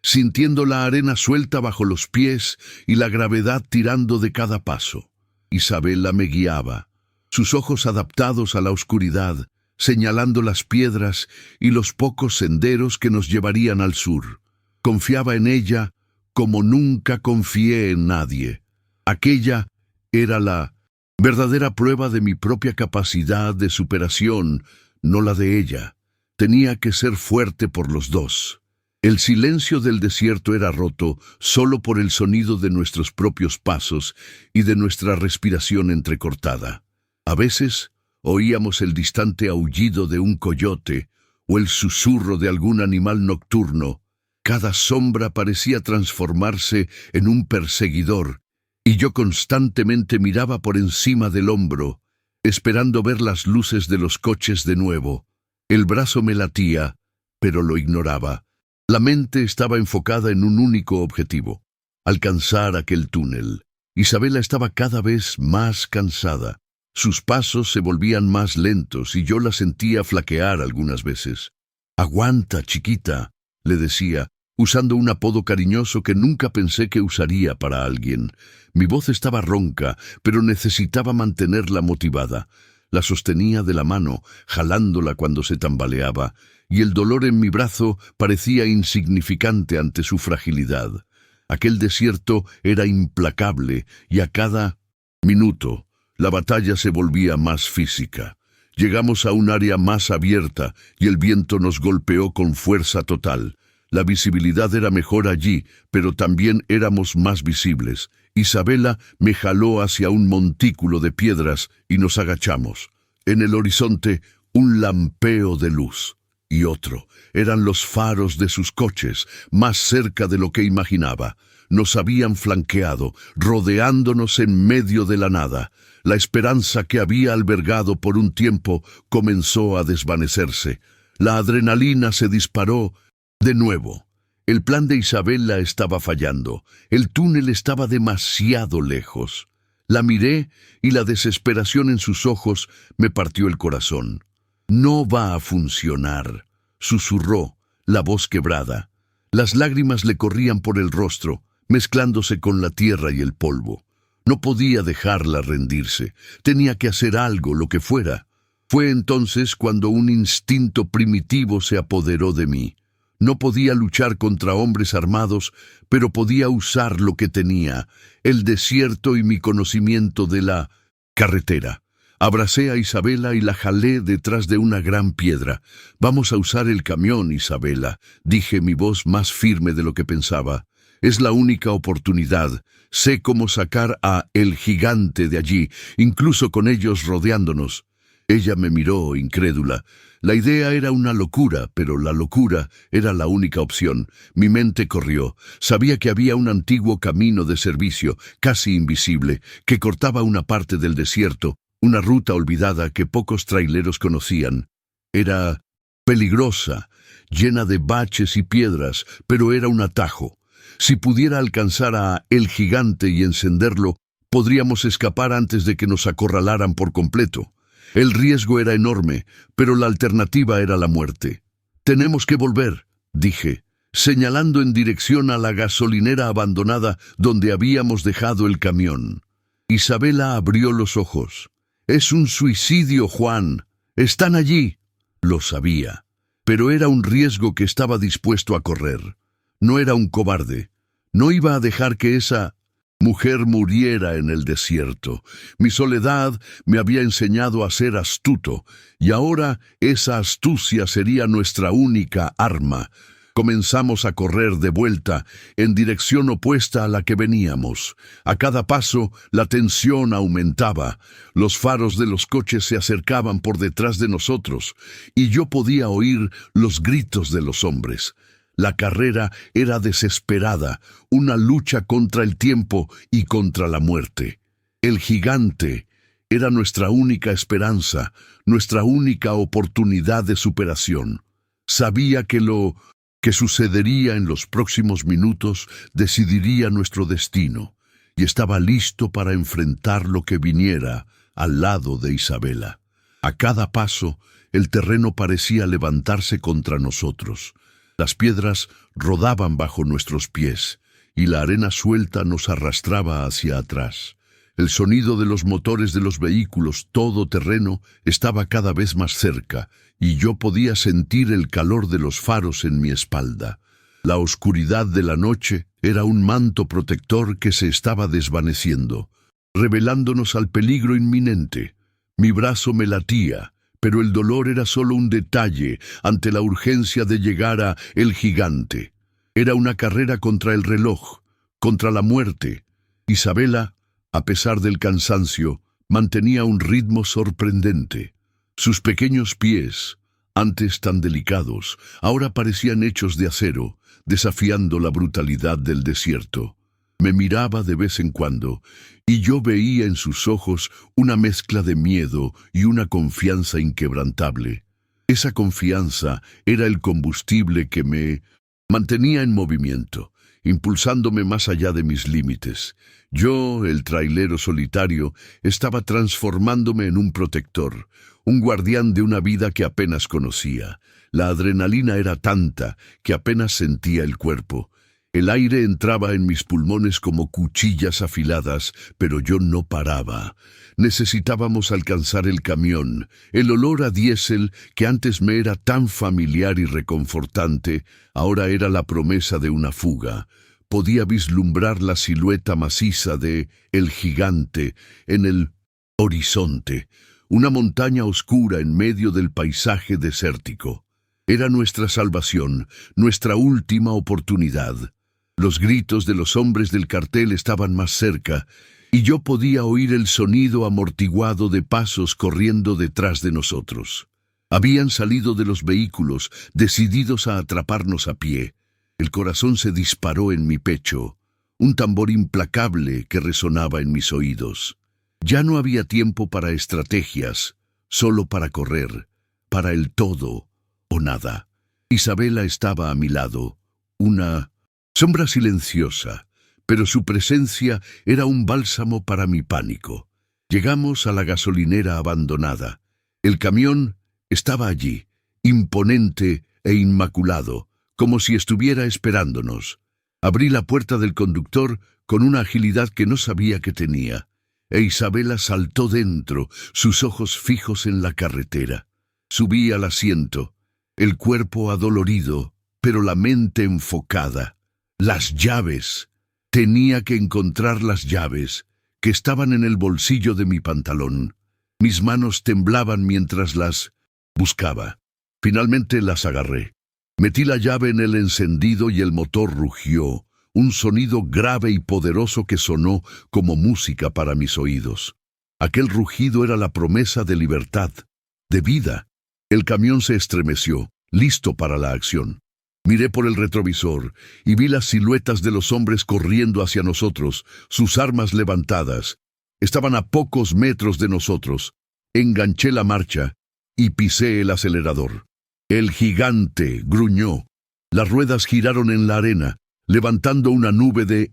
sintiendo la arena suelta bajo los pies y la gravedad tirando de cada paso. Isabela me guiaba, sus ojos adaptados a la oscuridad, señalando las piedras y los pocos senderos que nos llevarían al sur. Confiaba en ella como nunca confié en nadie. Aquella era la verdadera prueba de mi propia capacidad de superación, no la de ella. Tenía que ser fuerte por los dos. El silencio del desierto era roto solo por el sonido de nuestros propios pasos y de nuestra respiración entrecortada. A veces oíamos el distante aullido de un coyote o el susurro de algún animal nocturno. Cada sombra parecía transformarse en un perseguidor, y yo constantemente miraba por encima del hombro, esperando ver las luces de los coches de nuevo. El brazo me latía, pero lo ignoraba. La mente estaba enfocada en un único objetivo: alcanzar aquel túnel. Isabela estaba cada vez más cansada. Sus pasos se volvían más lentos y yo la sentía flaquear algunas veces. «Aguanta, chiquita», le decía, usando un apodo cariñoso que nunca pensé que usaría para alguien. Mi voz estaba ronca, pero necesitaba mantenerla motivada. La sostenía de la mano, jalándola cuando se tambaleaba, y el dolor en mi brazo parecía insignificante ante su fragilidad. Aquel desierto era implacable, y a cada minuto la batalla se volvía más física. Llegamos a un área más abierta, y el viento nos golpeó con fuerza total. La visibilidad era mejor allí, pero también éramos más visibles. Isabela me jaló hacia un montículo de piedras y nos agachamos. En el horizonte, un lampeo de luz. Y otro. Eran los faros de sus coches, más cerca de lo que imaginaba. Nos habían flanqueado, rodeándonos en medio de la nada. La esperanza que había albergado por un tiempo comenzó a desvanecerse. La adrenalina se disparó de nuevo. El plan de Isabela estaba fallando. El túnel estaba demasiado lejos. La miré y la desesperación en sus ojos me partió el corazón. «No va a funcionar», susurró, la voz quebrada. Las lágrimas le corrían por el rostro, mezclándose con la tierra y el polvo. No podía dejarla rendirse. Tenía que hacer algo, lo que fuera. Fue entonces cuando un instinto primitivo se apoderó de mí. No podía luchar contra hombres armados, pero podía usar lo que tenía, el desierto y mi conocimiento de la carretera. Abracé a Isabela y la jalé detrás de una gran piedra. «Vamos a usar el camión, Isabela», dije, mi voz más firme de lo que pensaba. «Es la única oportunidad. Sé cómo sacar a el gigante de allí, incluso con ellos rodeándonos». Ella me miró, incrédula. La idea era una locura, pero la locura era la única opción. Mi mente corrió. Sabía que había un antiguo camino de servicio, casi invisible, que cortaba una parte del desierto, una ruta olvidada que pocos traileros conocían. Era peligrosa, llena de baches y piedras, pero era un atajo. Si pudiera alcanzar a el gigante y encenderlo, podríamos escapar antes de que nos acorralaran por completo. El riesgo era enorme, pero la alternativa era la muerte. «Tenemos que volver», dije, señalando en dirección a la gasolinera abandonada donde habíamos dejado el camión. Isabela abrió los ojos. «Es un suicidio, Juan. Están allí». Lo sabía, pero era un riesgo que estaba dispuesto a correr. No era un cobarde. No iba a dejar que esa mujer muriera en el desierto. Mi soledad me había enseñado a ser astuto, y ahora esa astucia sería nuestra única arma. Comenzamos a correr de vuelta, en dirección opuesta a la que veníamos. A cada paso, la tensión aumentaba. Los faros de los coches se acercaban por detrás de nosotros, y yo podía oír los gritos de los hombres. La carrera era desesperada, una lucha contra el tiempo y contra la muerte. El gigante era nuestra única esperanza, nuestra única oportunidad de superación. Sabía que lo que sucedería en los próximos minutos decidiría nuestro destino, y estaba listo para enfrentar lo que viniera al lado de Isabela. A cada paso, el terreno parecía levantarse contra nosotros. Las piedras rodaban bajo nuestros pies, y la arena suelta nos arrastraba hacia atrás. El sonido de los motores de los vehículos todoterreno estaba cada vez más cerca, y yo podía sentir el calor de los faros en mi espalda. La oscuridad de la noche era un manto protector que se estaba desvaneciendo, revelándonos al peligro inminente. Mi brazo me latía, pero el dolor era solo un detalle ante la urgencia de llegar a el gigante. Era una carrera contra el reloj, contra la muerte. Isabela, a pesar del cansancio, mantenía un ritmo sorprendente. Sus pequeños pies, antes tan delicados, ahora parecían hechos de acero, desafiando la brutalidad del desierto. Me miraba de vez en cuando, y yo veía en sus ojos una mezcla de miedo y una confianza inquebrantable. Esa confianza era el combustible que me mantenía en movimiento, impulsándome más allá de mis límites. Yo, el trailero solitario, estaba transformándome en un protector, un guardián de una vida que apenas conocía. La adrenalina era tanta que apenas sentía el cuerpo. El aire entraba en mis pulmones como cuchillas afiladas, pero yo no paraba. Necesitábamos alcanzar el camión. El olor a diésel, que antes me era tan familiar y reconfortante, ahora era la promesa de una fuga. Podía vislumbrar la silueta maciza de el gigante en el horizonte, una montaña oscura en medio del paisaje desértico. Era nuestra salvación, nuestra última oportunidad. Los gritos de los hombres del cartel estaban más cerca, y yo podía oír el sonido amortiguado de pasos corriendo detrás de nosotros. Habían salido de los vehículos, decididos a atraparnos a pie. El corazón se disparó en mi pecho, un tambor implacable que resonaba en mis oídos. Ya no había tiempo para estrategias, solo para correr, para el todo o nada. Isabela estaba a mi lado, una sombra silenciosa, pero su presencia era un bálsamo para mi pánico. Llegamos a la gasolinera abandonada. El camión estaba allí, imponente e inmaculado, como si estuviera esperándonos. Abrí la puerta del conductor con una agilidad que no sabía que tenía, e Isabela saltó dentro, sus ojos fijos en la carretera. Subí al asiento, el cuerpo adolorido, pero la mente enfocada. Las llaves. Tenía que encontrar las llaves, que estaban en el bolsillo de mi pantalón. Mis manos temblaban mientras las buscaba. Finalmente las agarré. Metí la llave en el encendido y el motor rugió, un sonido grave y poderoso que sonó como música para mis oídos. Aquel rugido era la promesa de libertad, de vida. El camión se estremeció, listo para la acción. Miré por el retrovisor y vi las siluetas de los hombres corriendo hacia nosotros, sus armas levantadas. Estaban a pocos metros de nosotros. Enganché la marcha y pisé el acelerador. El gigante gruñó. Las ruedas giraron en la arena, levantando una nube de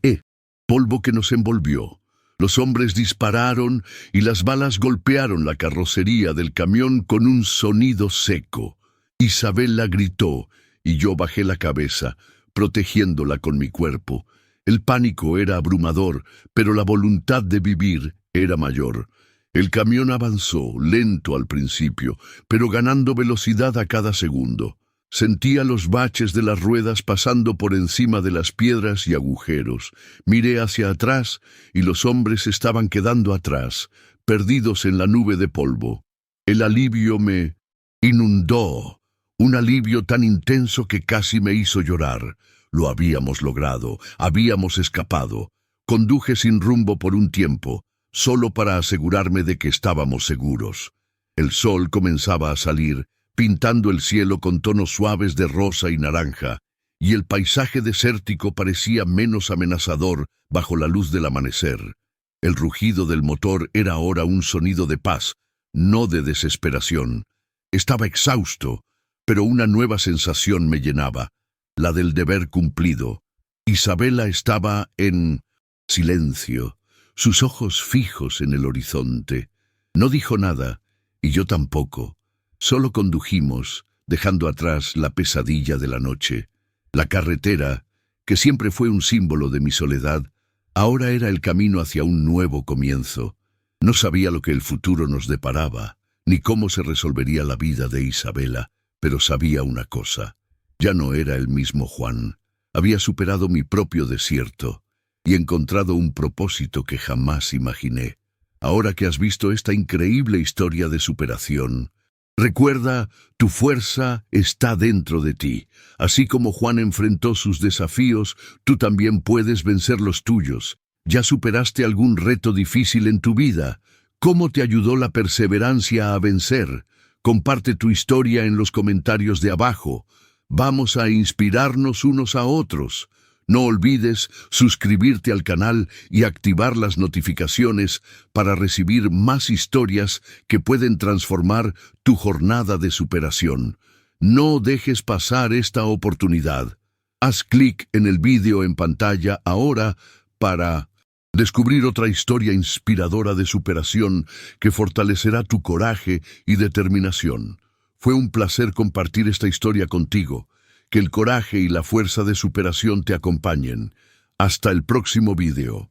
polvo que nos envolvió. Los hombres dispararon y las balas golpearon la carrocería del camión con un sonido seco. Isabela gritó y yo bajé la cabeza, protegiéndola con mi cuerpo. El pánico era abrumador, pero la voluntad de vivir era mayor. El camión avanzó, lento al principio, pero ganando velocidad a cada segundo. Sentía los baches de las ruedas pasando por encima de las piedras y agujeros. Miré hacia atrás y los hombres estaban quedando atrás, perdidos en la nube de polvo. El alivio me inundó, un alivio tan intenso que casi me hizo llorar. Lo habíamos logrado, habíamos escapado. Conduje sin rumbo por un tiempo, solo para asegurarme de que estábamos seguros. El sol comenzaba a salir, pintando el cielo con tonos suaves de rosa y naranja, y el paisaje desértico parecía menos amenazador bajo la luz del amanecer. El rugido del motor era ahora un sonido de paz, no de desesperación. Estaba exhausto, pero una nueva sensación me llenaba, la del deber cumplido. Isabela estaba en silencio, sus ojos fijos en el horizonte. No dijo nada, y yo tampoco. Solo condujimos, dejando atrás la pesadilla de la noche. La carretera, que siempre fue un símbolo de mi soledad, ahora era el camino hacia un nuevo comienzo. No sabía lo que el futuro nos deparaba, ni cómo se resolvería la vida de Isabela, pero sabía una cosa. Ya no era el mismo Juan. Había superado mi propio desierto y encontrado un propósito que jamás imaginé. Ahora que has visto esta increíble historia de superación, recuerda, tu fuerza está dentro de ti. Así como Juan enfrentó sus desafíos, tú también puedes vencer los tuyos. ¿Ya superaste algún reto difícil en tu vida? ¿Cómo te ayudó la perseverancia a vencer? Comparte tu historia en los comentarios de abajo. Vamos a inspirarnos unos a otros. No olvides suscribirte al canal y activar las notificaciones para recibir más historias que pueden transformar tu jornada de superación. No dejes pasar esta oportunidad. Haz clic en el vídeo en pantalla ahora para descubrir otra historia inspiradora de superación que fortalecerá tu coraje y determinación. Fue un placer compartir esta historia contigo. Que el coraje y la fuerza de superación te acompañen. Hasta el próximo video.